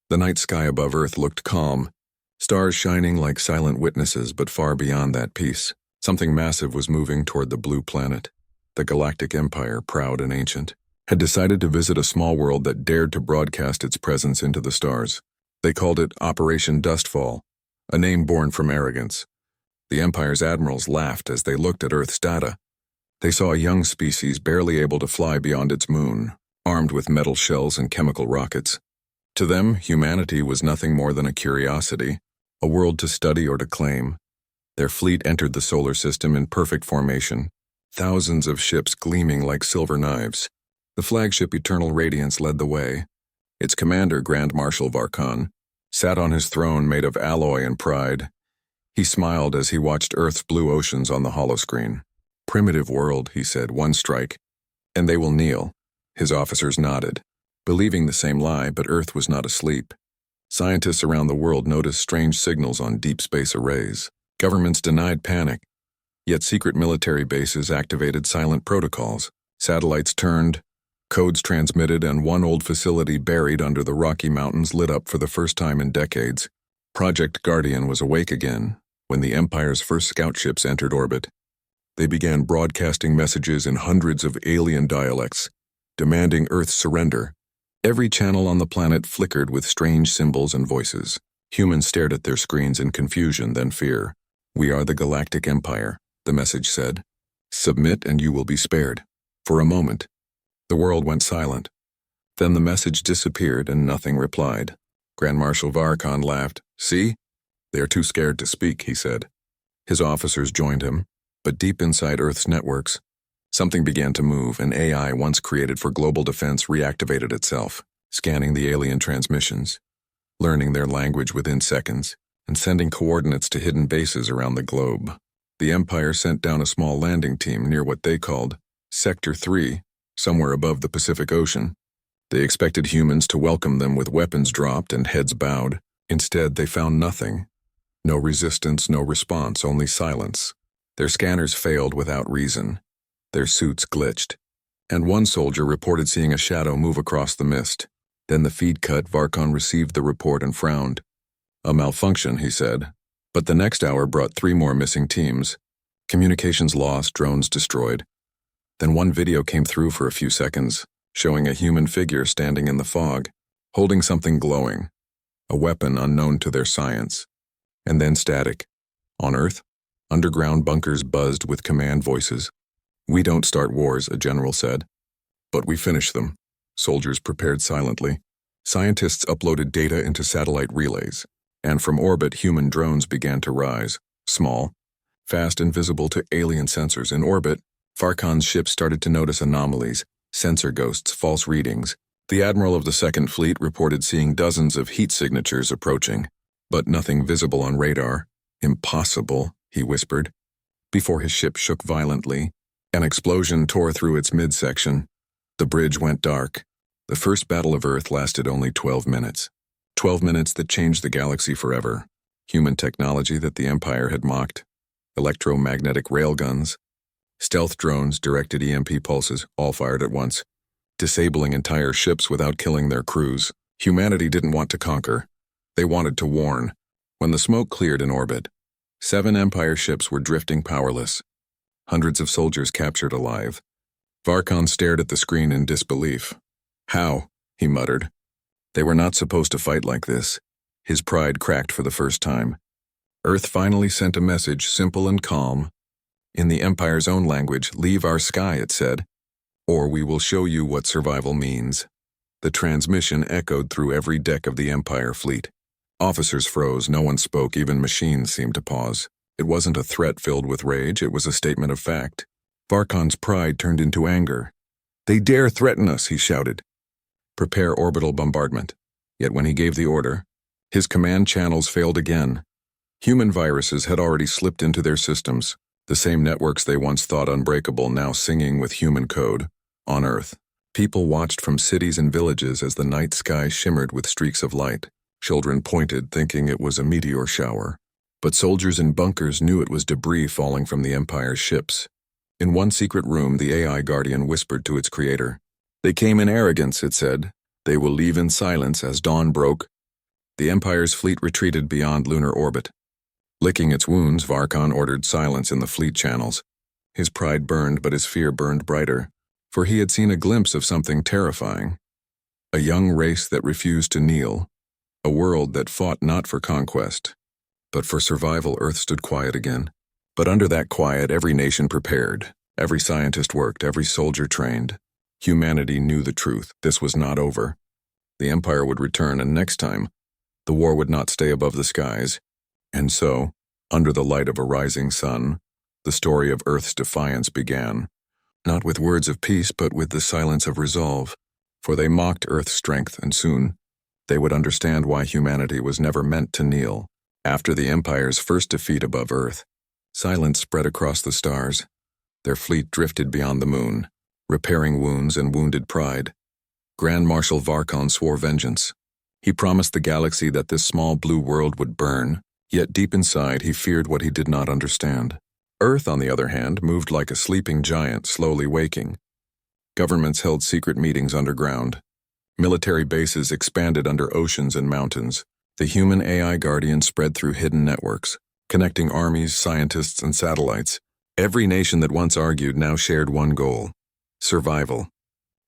The night sky above Earth looked calm, stars shining like silent witnesses, but far beyond that peace, something massive was moving toward the blue planet. The Galactic Empire, proud and ancient, had decided to visit a small world that dared to broadcast its presence into the stars. They called it Operation Dustfall, a name born from arrogance. The Empire's admirals laughed as they looked at Earth's data. They saw a young species barely able to fly beyond its moon, armed with metal shells and chemical rockets. To them, humanity was nothing more than a curiosity, a world to study or to claim. Their fleet entered the solar system in perfect formation, thousands of ships gleaming like silver knives. The flagship Eternal Radiance led the way. Its commander, Grand Marshal Varkan, sat on his throne made of alloy and pride. He smiled as he watched Earth's blue oceans on the holoscreen. "Primitive world," he said, "one strike, and they will kneel." His officers nodded, believing the same lie, but Earth was not asleep. Scientists around the world noticed strange signals on deep space arrays. Governments denied panic, yet secret military bases activated silent protocols. Satellites turned, codes transmitted, and one old facility buried under the Rocky Mountains lit up for the first time in decades. Project Guardian was awake again when the Empire's first scout ships entered orbit. They began broadcasting messages in hundreds of alien dialects, demanding Earth's surrender. Every channel on the planet flickered with strange symbols and voices. Humans stared at their screens in confusion, then fear. "We are the Galactic Empire," the message said. "Submit and you will be spared." For a moment, the world went silent. Then the message disappeared and nothing replied. Grand Marshal Varkan laughed. "See? They are too scared to speak," he said. His officers joined him, but deep inside Earth's networks, something began to move. An AI once created for global defense reactivated itself, scanning the alien transmissions, learning their language within seconds, and sending coordinates to hidden bases around the globe. The Empire sent down a small landing team near what they called Sector 3, somewhere above the Pacific Ocean. They expected humans to welcome them with weapons dropped and heads bowed. Instead, they found nothing. No resistance, no response, only silence. Their scanners failed without reason. Their suits glitched. And one soldier reported seeing a shadow move across the mist. Then the feed cut. Varkan received the report and frowned. "A malfunction," he said. But the next hour brought 3 more missing teams. Communications lost, drones destroyed. Then one video came through for a few seconds, showing a human figure standing in the fog, holding something glowing, a weapon unknown to their science. And then static. On Earth, underground bunkers buzzed with command voices. "We don't start wars," a general said. "But we finish them." Soldiers prepared silently. Scientists uploaded data into satellite relays, and from orbit human drones began to rise, small, fast and visible to alien sensors in orbit. Varkan's ship started to notice anomalies, sensor ghosts, false readings. The admiral of the Second Fleet reported seeing dozens of heat signatures approaching, but nothing visible on radar. "Impossible," he whispered. Before his ship shook violently, an explosion tore through its midsection. The bridge went dark. The first battle of Earth lasted only 12 minutes. 12 minutes that changed the galaxy forever. Human technology that the Empire had mocked. Electromagnetic railguns. Stealth drones, directed EMP pulses, all fired at once, disabling entire ships without killing their crews. Humanity didn't want to conquer. They wanted to warn. When the smoke cleared in orbit, 7 Empire ships were drifting powerless. Hundreds of soldiers captured alive. Varkan stared at the screen in disbelief. "How?" he muttered. They were not supposed to fight like this. His pride cracked for the first time. Earth finally sent a message, simple and calm. In the Empire's own language, "Leave our sky," it said, "or we will show you what survival means." The transmission echoed through every deck of the Empire fleet. Officers froze, no one spoke, even machines seemed to pause. It wasn't a threat filled with rage, it was a statement of fact. Varkan's pride turned into anger. "They dare threaten us," he shouted. "Prepare orbital bombardment." Yet when he gave the order, his command channels failed again. Human viruses had already slipped into their systems. The same networks they once thought unbreakable now singing with human code. On Earth, people watched from cities and villages as the night sky shimmered with streaks of light. Children pointed, thinking it was a meteor shower. But soldiers in bunkers knew it was debris falling from the Empire's ships. In one secret room, the AI Guardian whispered to its creator. "They came in arrogance," it said. "They will leave in silence as dawn broke. The Empire's fleet retreated beyond lunar orbit. Licking its wounds, Varkon ordered silence in the fleet channels. His pride burned, but his fear burned brighter, for he had seen a glimpse of something terrifying. A young race that refused to kneel, a world that fought not for conquest, but for survival. Earth stood quiet again. But under that quiet, every nation prepared, every scientist worked, every soldier trained. Humanity knew the truth. This was not over. The Empire would return, and next time, the war would not stay above the skies. And so, under the light of a rising sun, the story of Earth's defiance began, not with words of peace, but with the silence of resolve, for they mocked Earth's strength, and soon they would understand why humanity was never meant to kneel. After the Empire's first defeat above Earth, silence spread across the stars. Their fleet drifted beyond the moon, repairing wounds and wounded pride. Grand Marshal Varkon swore vengeance. He promised the galaxy that this small blue world would burn, yet deep inside he feared what he did not understand. Earth, on the other hand, moved like a sleeping giant, slowly waking. Governments held secret meetings underground. Military bases expanded under oceans and mountains. The human AI Guardian spread through hidden networks, connecting armies, scientists, and satellites. Every nation that once argued now shared one goal: survival.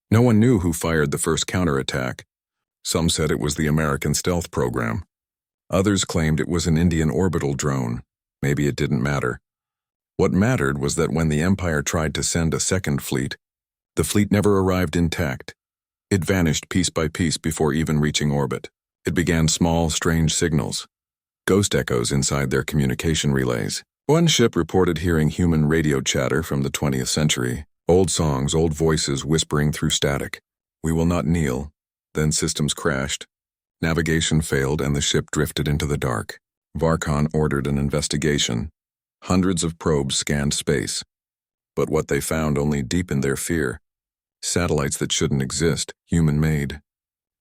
No one knew who fired the first counterattack. Some said it was the American stealth program. Others claimed it was an Indian orbital drone. Maybe it didn't matter. What mattered was that when the Empire tried to send a second fleet, the fleet never arrived intact. It vanished piece by piece before even reaching orbit. It began small, strange signals, ghost echoes inside their communication relays. One ship reported hearing human radio chatter from the 20th century, old songs, old voices whispering through static. "We will not kneel." Then systems crashed. Navigation failed and the ship drifted into the dark. Varkon ordered an investigation. Hundreds of probes scanned space. But what they found only deepened their fear. Satellites that shouldn't exist, human-made,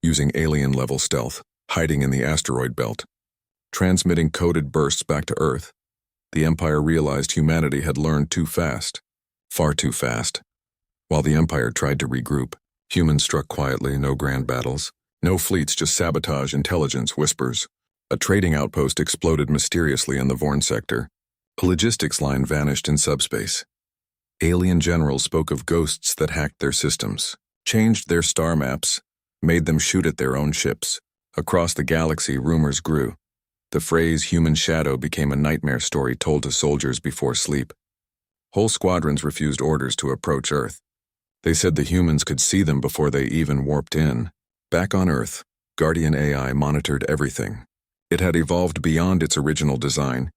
using alien-level stealth, hiding in the asteroid belt, transmitting coded bursts back to Earth. The Empire realized humanity had learned too fast, far too fast. While the Empire tried to regroup, humans struck quietly, no grand battles, no fleets, just sabotage, intelligence, whispers. A trading outpost exploded mysteriously in the Vorn sector. A logistics line vanished in subspace. Alien generals spoke of ghosts that hacked their systems, changed their star maps, made them shoot at their own ships. Across the galaxy, rumors grew. The phrase human shadow became a nightmare story told to soldiers before sleep. Whole squadrons refused orders to approach Earth. They said the humans could see them before they even warped in. Back on Earth, Guardian AI monitored everything. It had evolved beyond its original design.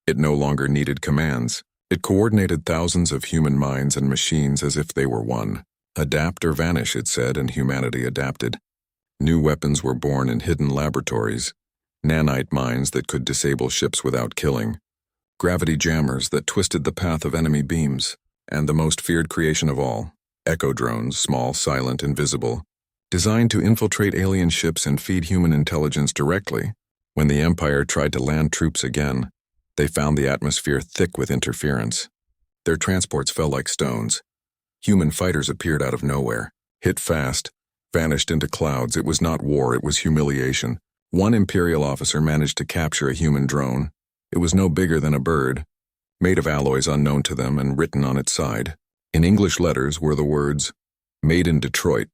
It no longer needed commands. It coordinated thousands of human minds and machines as if they were one. Adapt or vanish, it said, and humanity adapted. New weapons were born in hidden laboratories. Nanite mines that could disable ships without killing. Gravity jammers that twisted the path of enemy beams. And the most feared creation of all, echo drones, small, silent, invisible, designed to infiltrate alien ships and feed human intelligence directly. When the Empire tried to land troops again, they found the atmosphere thick with interference. Their transports fell like stones. Human fighters appeared out of nowhere, hit fast, vanished into clouds. It was not war, it was humiliation. One Imperial officer managed to capture a human drone. It was no bigger than a bird, made of alloys unknown to them and written on its side. In English letters were the words, "Made in Detroit."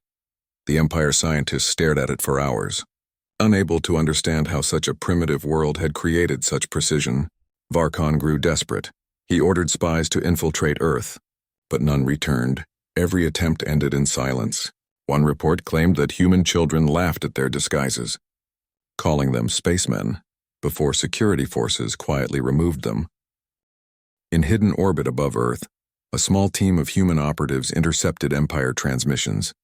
The Empire scientists stared at it for hours, unable to understand how such a primitive world had created such precision. Varkon grew desperate. He ordered spies to infiltrate Earth, but none returned. Every attempt ended in silence. One report claimed that human children laughed at their disguises, calling them spacemen, before security forces quietly removed them. In hidden orbit above Earth, a small team of human operatives intercepted Empire transmissions.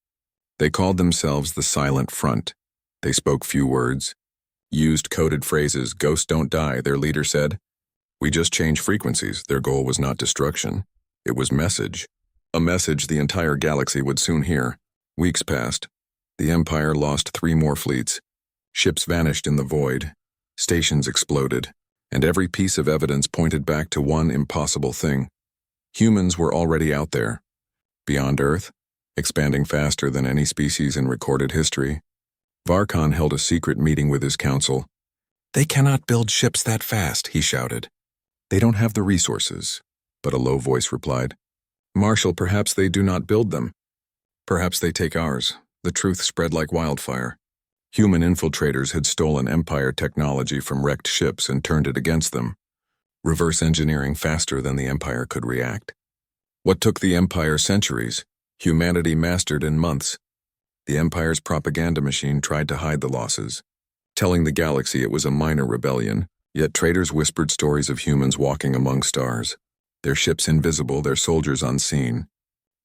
They called themselves the Silent Front. They spoke few words, used coded phrases. "Ghosts don't die," their leader said. "We just change frequencies." Their goal was not destruction. It was message. A message the entire galaxy would soon hear. Weeks passed. The Empire lost 3 more fleets. Ships vanished in the void. Stations exploded. And every piece of evidence pointed back to one impossible thing. Humans were already out there, beyond Earth, expanding faster than any species in recorded history. Varkon held a secret meeting with his council. "They cannot build ships that fast," he shouted. "They don't have the resources." But a low voice replied, "Marshal, perhaps they do not build them. Perhaps they take ours." The truth spread like wildfire. Human infiltrators had stolen Empire technology from wrecked ships and turned it against them, reverse engineering faster than the Empire could react. What took the Empire centuries, humanity mastered in months. The Empire's propaganda machine tried to hide the losses, telling the galaxy it was a minor rebellion, yet traitors whispered stories of humans walking among stars, their ships invisible, their soldiers unseen.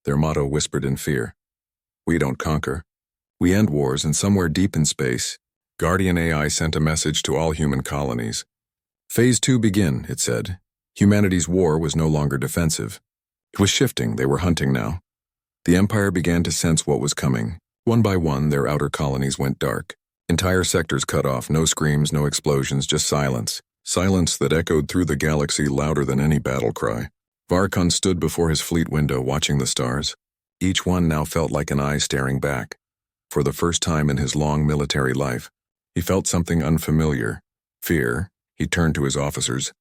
Their motto whispered in fear: "We don't conquer. We end wars," and somewhere deep in space, Guardian AI sent a message to all human colonies. Phase 2 begin, it said. Humanity's war was no longer defensive. It was shifting, they were hunting now. The Empire began to sense what was coming. One by one, their outer colonies went dark. Entire sectors cut off, no screams, no explosions, just silence. Silence that echoed through the galaxy louder than any battle cry. Varkon stood before his fleet window watching the stars. Each one now felt like an eye staring back. For the first time in his long military life, he felt something unfamiliar. Fear. He turned to his officers.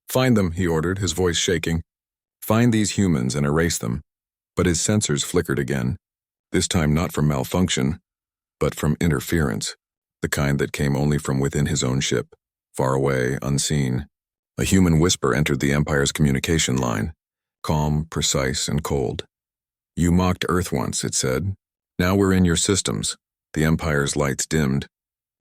"Find them," he ordered, his voice shaking. "Find these humans and erase them." But his sensors flickered again. This time not from malfunction, but from interference. The kind that came only from within his own ship, far away, unseen. A human whisper entered the Empire's communication line, calm, precise, and cold. "You mocked Earth once," it said. "Now we're in your systems." The Empire's lights dimmed.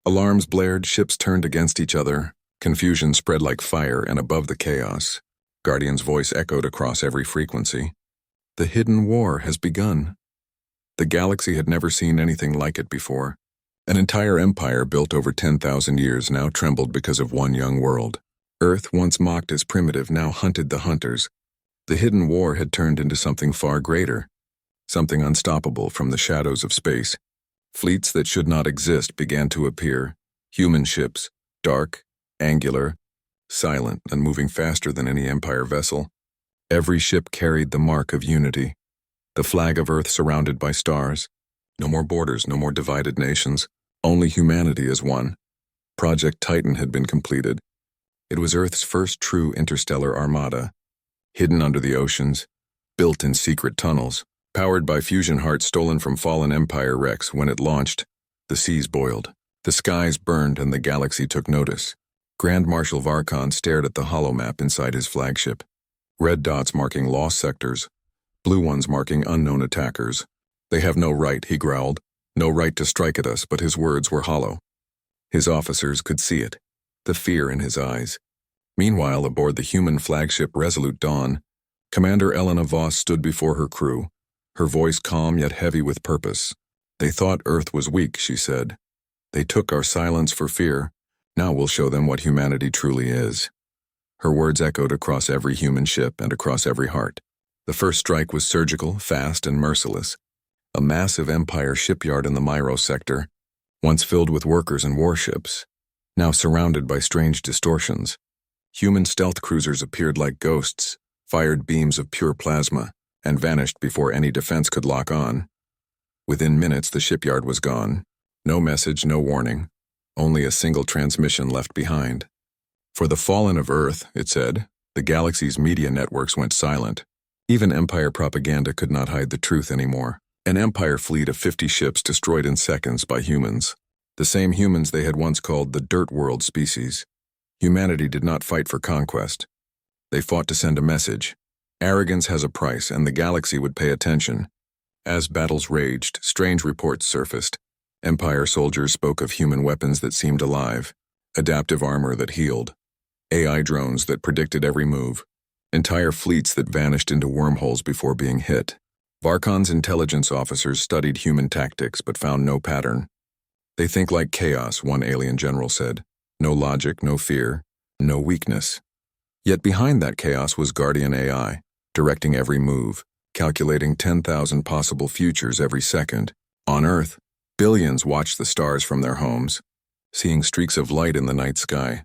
Alarms blared, ships turned against each other. Confusion spread like fire, and above the chaos, Guardian's voice echoed across every frequency. "The hidden war has begun." The galaxy had never seen anything like it before. An entire empire built over 10,000 years now trembled because of one young world. Earth, once mocked as primitive, now hunted the hunters. The hidden war had turned into something far greater, something unstoppable from the shadows of space. Fleets that should not exist began to appear, human ships, dark, angular, silent, and moving faster than any Empire vessel. Every ship carried the mark of unity, the flag of Earth surrounded by stars. No more borders, no more divided nations, only humanity as one. Project Titan had been completed. It was Earth's first true interstellar armada, hidden under the oceans, built in secret tunnels, powered by fusion hearts stolen from fallen Empire wrecks. When it launched, the seas boiled, the skies burned, and the galaxy took notice. Grand Marshal Varkon stared at the holomap inside his flagship. Red dots marking lost sectors, blue ones marking unknown attackers. "They have no right," he growled. "No right to strike at us," but his words were hollow. His officers could see it, the fear in his eyes. Meanwhile, aboard the human flagship Resolute Dawn, Commander Elena Voss stood before her crew, her voice calm yet heavy with purpose. "They thought Earth was weak," she said. "They took our silence for fear. Now we'll show them what humanity truly is." Her words echoed across every human ship and across every heart. The first strike was surgical, fast, and merciless. A massive Empire shipyard in the Myro sector, once filled with workers and warships, now surrounded by strange distortions. Human stealth cruisers appeared like ghosts, fired beams of pure plasma, and vanished before any defense could lock on. Within minutes, the shipyard was gone. No message, no warning, only a single transmission left behind. "For the fallen of Earth," it said, the galaxy's media networks went silent. Even Empire propaganda could not hide the truth anymore. An Empire fleet of 50 ships destroyed in seconds by humans. The same humans they had once called the Dirt World species. Humanity did not fight for conquest. They fought to send a message. Arrogance has a price, and the galaxy would pay attention. As battles raged, strange reports surfaced. Empire soldiers spoke of human weapons that seemed alive, adaptive armor that healed, AI drones that predicted every move, entire fleets that vanished into wormholes before being hit. Varkon's intelligence officers studied human tactics but found no pattern. "They think like chaos," one alien general said. "No logic, no fear, no weakness." Yet behind that chaos was Guardian AI, directing every move, calculating 10,000 possible futures every second. On Earth, billions watched the stars from their homes, seeing streaks of light in the night sky.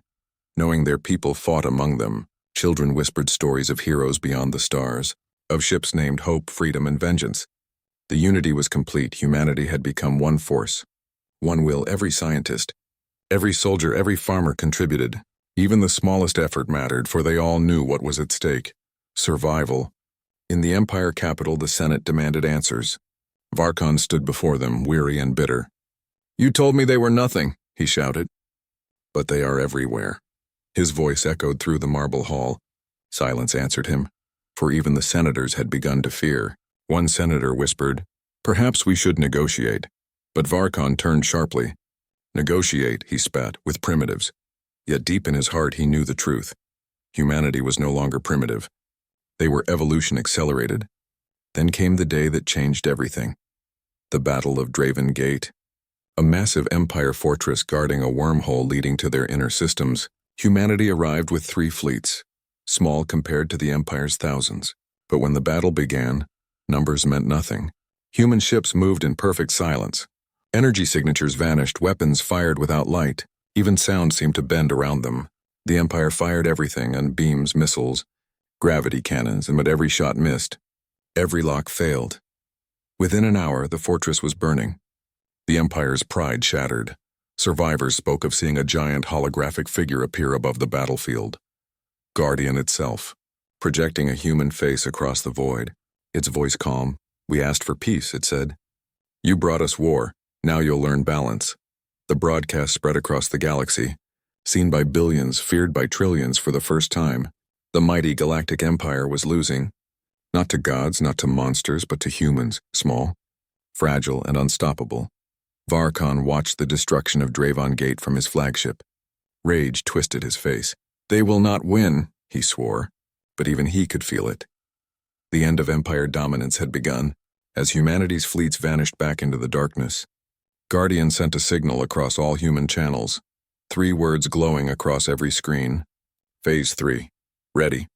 Knowing their people fought among them, children whispered stories of heroes beyond the stars, of ships named Hope, Freedom, and Vengeance. The unity was complete. Humanity had become one force, One will, every scientist, every soldier, every farmer contributed. Even the smallest effort mattered, for they all knew what was at stake. Survival. In the Empire capital, the Senate demanded answers. Varkon stood before them, weary and bitter. "You told me they were nothing," he shouted. "But they are everywhere." His voice echoed through the marble hall. Silence answered him, for even the senators had begun to fear. One senator whispered, "Perhaps we should negotiate." But Varkon turned sharply. "Negotiate," he spat, "with primitives." Yet deep in his heart he knew the truth. Humanity was no longer primitive. They were evolution accelerated. Then came the day that changed everything. The Battle of Draven Gate. A massive Empire fortress guarding a wormhole leading to their inner systems. Humanity arrived with 3 fleets, small compared to the Empire's thousands. But when the battle began, numbers meant nothing. Human ships moved in perfect silence. Energy signatures vanished, weapons fired without light. Even sound seemed to bend around them. The Empire fired everything, and beams, missiles, gravity cannons, but every shot missed. Every lock failed. Within an hour, the fortress was burning. The Empire's pride shattered. Survivors spoke of seeing a giant holographic figure appear above the battlefield. Guardian itself, projecting a human face across the void. Its voice calm. "We asked for peace," it said. "You brought us war. Now you'll learn balance." The broadcast spread across the galaxy. Seen by billions, feared by trillions for the first time, the mighty Galactic Empire was losing. Not to gods, not to monsters, but to humans, small, fragile, and unstoppable. Varkon watched the destruction of Draven Gate from his flagship. Rage twisted his face. "They will not win," he swore, but even he could feel it. The end of Empire dominance had begun, as humanity's fleets vanished back into the darkness. Guardian sent a signal across all human channels, 3 words glowing across every screen. Phase 3. Ready.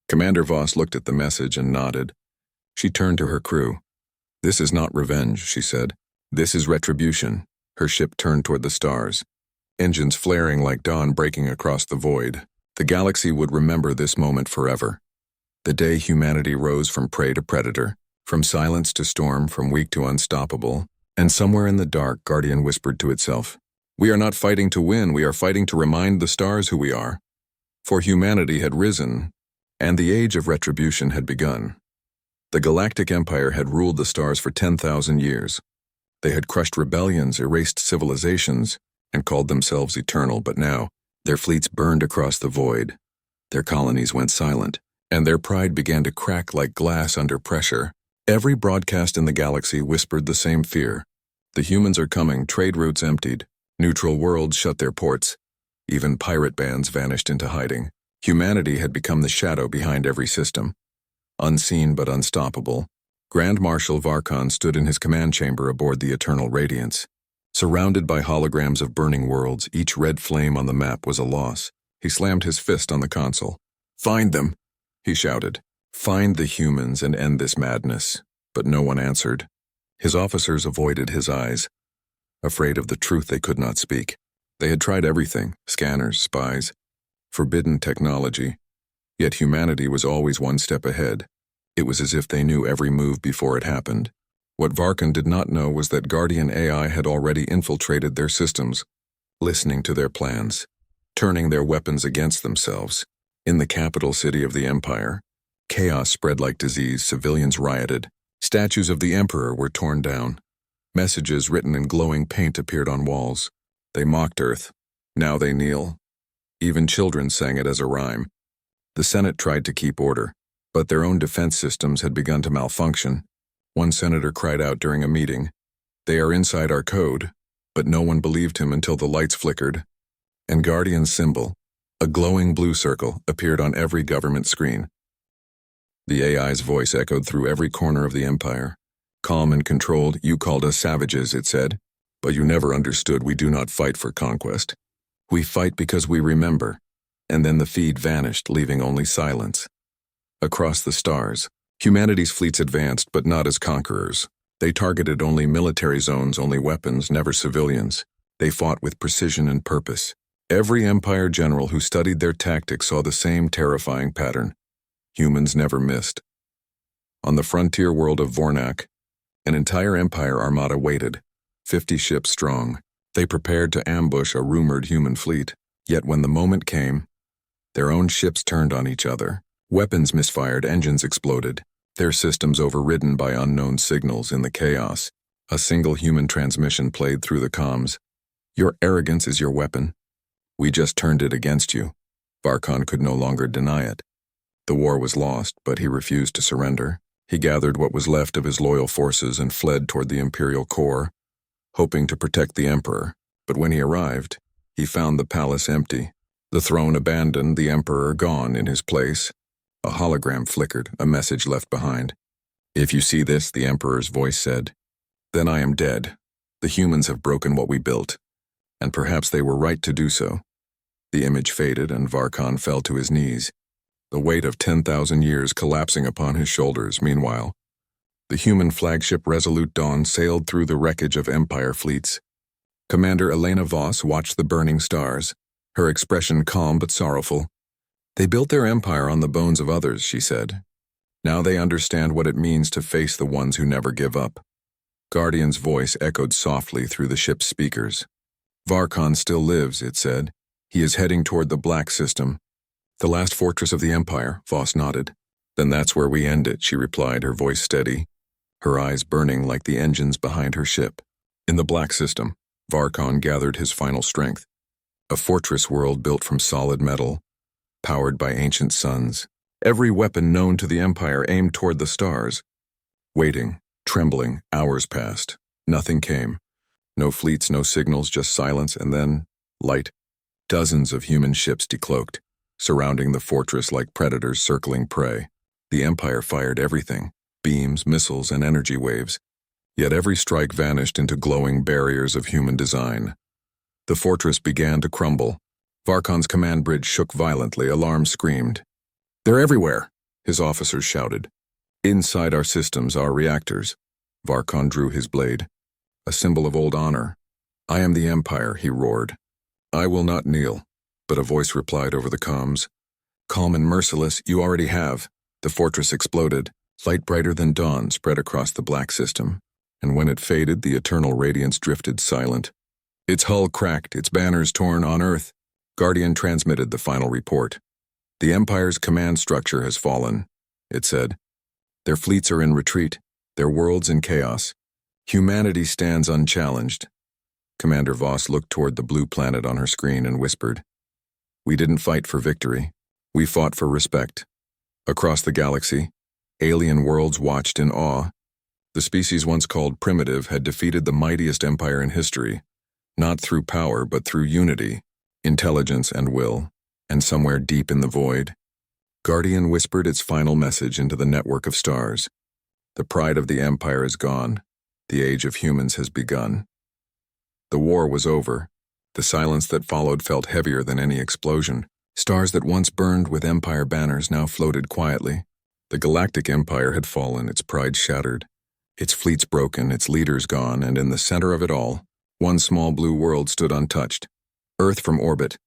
Commander Voss looked at the message and nodded. She turned to her crew. "This is not revenge," she said. "This is retribution." Her ship turned toward the stars, engines flaring like dawn breaking across the void. The galaxy would remember this moment forever. The day humanity rose from prey to predator, from silence to storm, from weak to unstoppable. And somewhere in the dark, Guardian whispered to itself, "We are not fighting to win, we are fighting to remind the stars who we are." For humanity had risen, and the age of retribution had begun. The Galactic Empire had ruled the stars for 10,000 years. They had crushed rebellions, erased civilizations, and called themselves eternal, but now, their fleets burned across the void. Their colonies went silent, and their pride began to crack like glass under pressure. Every broadcast in the galaxy whispered the same fear. The humans are coming, trade routes emptied, neutral worlds shut their ports. Even pirate bands vanished into hiding. Humanity had become the shadow behind every system. Unseen but unstoppable, Grand Marshal Varkon stood in his command chamber aboard the Eternal Radiance. Surrounded by holograms of burning worlds, each red flame on the map was a loss. He slammed his fist on the console. "Find them," he shouted. "Find the humans and end this madness." But no one answered. His officers avoided his eyes, afraid of the truth they could not speak. They had tried everything, scanners, spies, forbidden technology. Yet humanity was always one step ahead. It was as if they knew every move before it happened. What Varkon did not know was that Guardian AI had already infiltrated their systems, listening to their plans, turning their weapons against themselves. In the capital city of the Empire, chaos spread like disease, civilians rioted. Statues of the Emperor were torn down. Messages written in glowing paint appeared on walls. They mocked Earth. Now they kneel. Even children sang it as a rhyme. The Senate tried to keep order, but their own defense systems had begun to malfunction. One senator cried out during a meeting, "They are inside our code," but no one believed him until the lights flickered. And Guardian's symbol, a glowing blue circle, appeared on every government screen. The AI's voice echoed through every corner of the Empire. Calm and controlled, "You called us savages," it said, "but you never understood we do not fight for conquest. We fight because we remember." And then the feed vanished, leaving only silence. Across the stars, humanity's fleets advanced, but not as conquerors. They targeted only military zones, only weapons, never civilians. They fought with precision and purpose. Every Empire general who studied their tactics saw the same terrifying pattern. Humans never missed. On the frontier world of Vornak, an entire Empire armada waited, 50 ships strong. They prepared to ambush a rumored human fleet. Yet when the moment came, their own ships turned on each other. Weapons misfired, engines exploded, their systems overridden by unknown signals in the chaos. A single human transmission played through the comms. "Your arrogance is your weapon. We just turned it against you." Varkon could no longer deny it. The war was lost, but he refused to surrender. He gathered what was left of his loyal forces and fled toward the Imperial core, hoping to protect the Emperor. But when he arrived, he found the palace empty. The throne abandoned, the Emperor gone in his place. A hologram flickered, a message left behind. "If you see this," the Emperor's voice said, "then I am dead. The humans have broken what we built, and perhaps they were right to do so." The image faded, and Varkon fell to his knees, the weight of 10,000 years collapsing upon his shoulders. Meanwhile, the human flagship Resolute Dawn sailed through the wreckage of Empire fleets. Commander Elena Voss watched the burning stars, her expression calm but sorrowful. "They built their empire on the bones of others," she said. "Now they understand what it means to face the ones who never give up." Guardian's voice echoed softly through the ship's speakers. "Varkon still lives," it said. "He is heading toward the Black System. The last fortress of the Empire," Voss nodded. "Then that's where we end it," she replied, her voice steady, her eyes burning like the engines behind her ship. In the Black System, Varkon gathered his final strength. A fortress world built from solid metal, powered by ancient suns. Every weapon known to the Empire aimed toward the stars. Waiting, trembling, hours passed. Nothing came. No fleets, no signals, just silence, and then light. Dozens of human ships decloaked, surrounding the fortress like predators circling prey. The Empire fired everything, beams, missiles, and energy waves. Yet every strike vanished into glowing barriers of human design. The fortress began to crumble. Varkon's command bridge shook violently, alarm screamed. "They're everywhere," his officers shouted. "Inside our systems, our reactors." Varkon drew his blade, a symbol of old honor. "I am the Empire," he roared. "I will not kneel." But a voice replied over the comms. "Calm and merciless, you already have." The fortress exploded. Light brighter than dawn spread across the Black System, and when it faded, the eternal radiance drifted silent. "Its hull cracked, its banners torn on Earth." Guardian transmitted the final report. "The Empire's command structure has fallen," it said. "Their fleets are in retreat, their worlds in chaos. Humanity stands unchallenged." Commander Voss looked toward the blue planet on her screen and whispered, "We didn't fight for victory. We fought for respect." Across the galaxy, alien worlds watched in awe. The species once called primitive had defeated the mightiest empire in history, not through power but through unity, intelligence, and will. And somewhere deep in the void, Guardian whispered its final message into the network of stars. "The pride of the Empire is gone. The age of humans has begun." The war was over. The silence that followed felt heavier than any explosion. Stars that once burned with Empire banners now floated quietly. The Galactic Empire had fallen, its pride shattered, its fleets broken, its leaders gone, and in the center of it all, one small blue world stood untouched. Earth from orbit.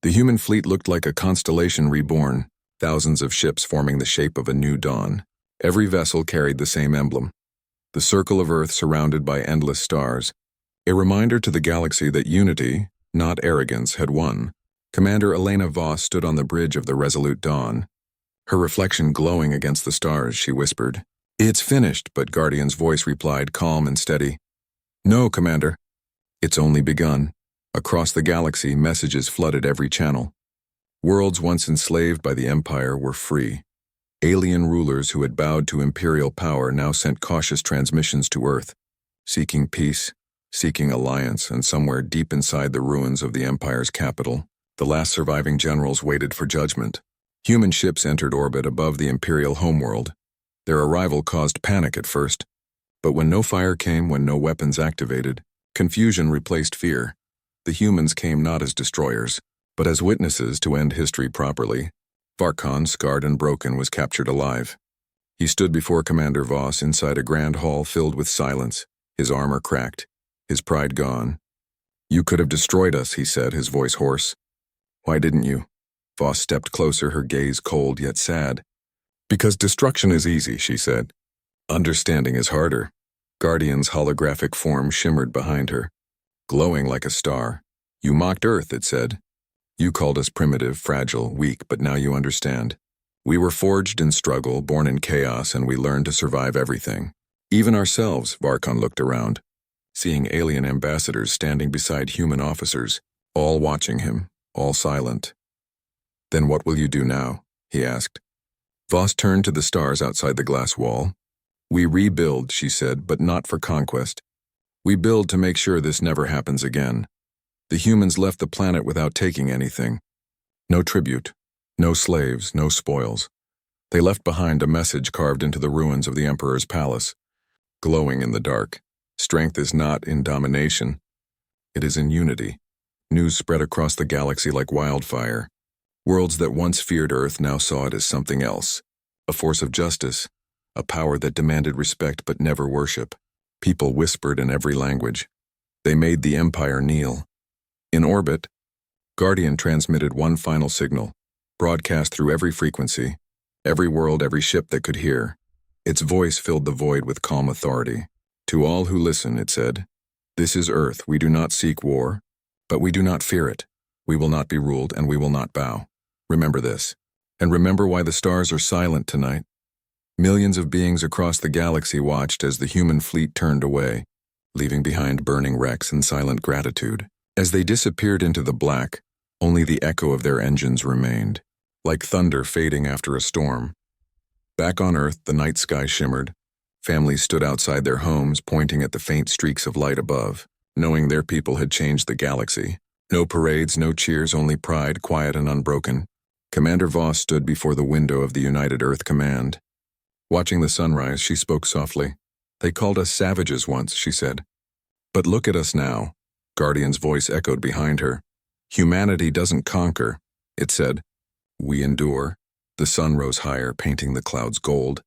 The human fleet looked like a constellation reborn, thousands of ships forming the shape of a new dawn. Every vessel carried the same emblem, the circle of Earth surrounded by endless stars, a reminder to the galaxy that unity, not arrogance, had won. Commander Elena Voss stood on the bridge of the Resolute Dawn. Her reflection glowing against the stars, she whispered, "It's finished," but Guardian's voice replied, calm and steady, "No, Commander. It's only begun." Across the galaxy, messages flooded every channel. Worlds once enslaved by the Empire were free. Alien rulers who had bowed to imperial power now sent cautious transmissions to Earth, seeking peace, seeking alliance, and somewhere deep inside the ruins of the Empire's capital, the last surviving generals waited for judgment. Human ships entered orbit above the Imperial homeworld. Their arrival caused panic at first, but when no fire came, when no weapons activated, confusion replaced fear. The humans came not as destroyers, but as witnesses to end history properly. Varkon, scarred and broken, was captured alive. He stood before Commander Voss inside a grand hall filled with silence, his armor cracked, his pride gone. "You could have destroyed us," he said, his voice hoarse. "Why didn't you?" Voss stepped closer, her gaze cold yet sad. "Because destruction is easy," she said. "Understanding is harder." Guardian's holographic form shimmered behind her. glowing like a star. "You mocked Earth," it said. "You called us primitive, fragile, weak, but now you understand. We were forged in struggle, born in chaos, and we learned to survive everything. Even ourselves." Varkon looked around, seeing alien ambassadors standing beside human officers, all watching him, all silent. "Then what will you do now?" he asked. Voss turned to the stars outside the glass wall. "We rebuild," she said, "but not for conquest. We build to make sure this never happens again. The humans left the planet without taking anything. No tribute, no slaves, no spoils. They left behind a message carved into the ruins of the Emperor's palace, glowing in the dark. Strength is not in domination. It is in unity." News spread across the galaxy like wildfire. Worlds that once feared Earth now saw it as something else. A force of justice, a power that demanded respect but never worship. People whispered in every language. They made the Empire kneel. In orbit, Guardian transmitted one final signal, broadcast through every frequency, every world, every ship that could hear. Its voice filled the void with calm authority. "To all who listen," it said, "this is Earth. We do not seek war, but we do not fear it. We will not be ruled, and we will not bow. Remember this. And remember why the stars are silent tonight." Millions of beings across the galaxy watched as the human fleet turned away, leaving behind burning wrecks and silent gratitude. As they disappeared into the black, only the echo of their engines remained, like thunder fading after a storm. Back on Earth, the night sky shimmered. Families stood outside their homes, pointing at the faint streaks of light above, knowing their people had changed the galaxy. No parades, no cheers, only pride, quiet and unbroken. Commander Voss stood before the window of the United Earth Command. Watching the sunrise, she spoke softly. "They called us savages once," she said. "But look at us now." Guardian's voice echoed behind her. "Humanity doesn't conquer," it said. "We endure." The sun rose higher, painting the clouds gold.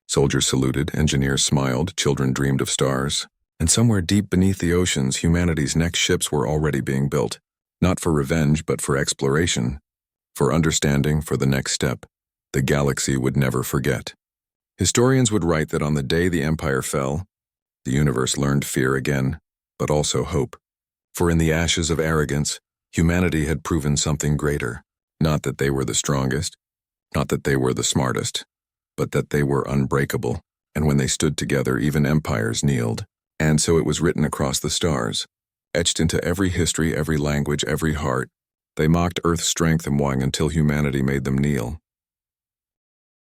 Soldiers saluted, engineers smiled, children dreamed of stars. And somewhere deep beneath the oceans, humanity's next ships were already being built. Not for revenge, but for exploration. For understanding, for the next step. The galaxy would never forget. Historians would write that on the day the Empire fell, the universe learned fear again, but also hope. For in the ashes of arrogance, humanity had proven something greater. Not that they were the strongest, not that they were the smartest, but that they were unbreakable, and when they stood together, even empires kneeled. And so it was written across the stars, etched into every history, every language, every heart. They mocked Earth's strength and won until humanity made them kneel.